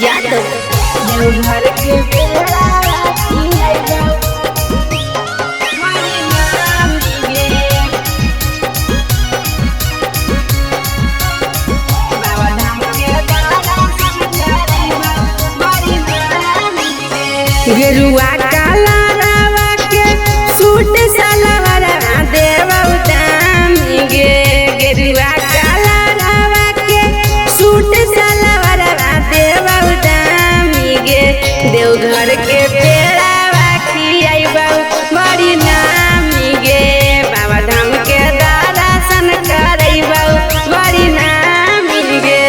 यादव देवघर के बेड़ा गेरुआ काला रावा के सूट सलवार देवौ दामी गे। गेरुआ काला रावा के सूट सलवार देवौ दामी गे। देवघर के पेड़ावा खियाइबौ बड़ी नामी गे। बाबा धाम के दर्शन करैबौ बड़ी नामी गे।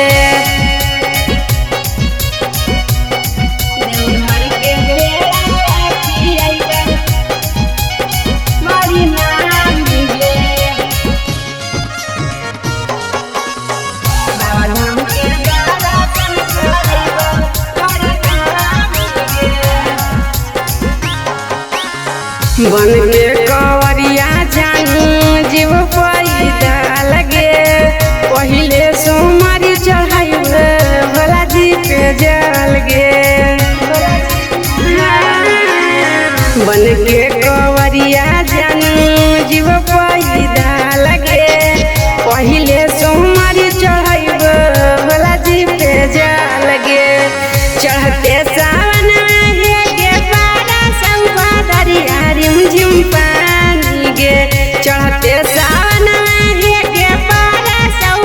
बन के कवरिया जानू जीव पैदल गे। पहिले सोमवारी चढ़ाइबे भोला जी पे जल गे। बन के कवरिया जानू जीव पैदल गे। पहिले सोमवारी चढ़ाइबे भोला जी पे जल गे। चढ़ते सावन पानी गे। चढ़ते सावन के पारा सौ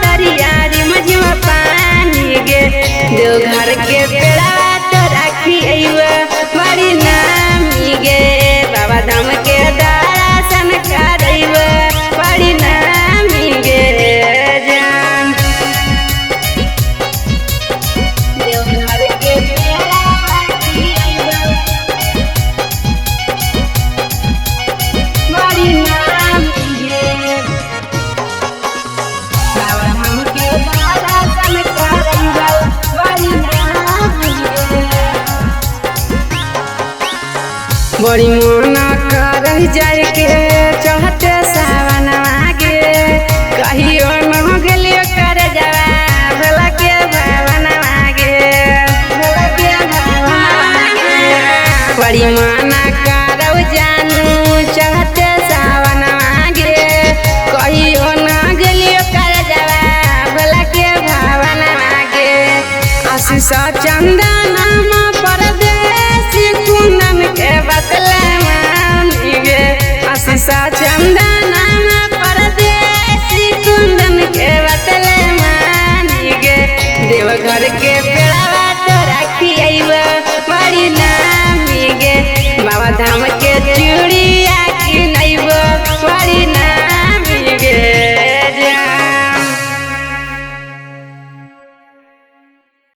दरिया रिम झिम पानी गे। देवघर के बेड़ा तो रखिएबे बड़ी नामी गे। बाबा धाम के दर्शन करैबे बड़ी नामी गे जान। देवघर के बड़ी मन कर जाए के चढ़ते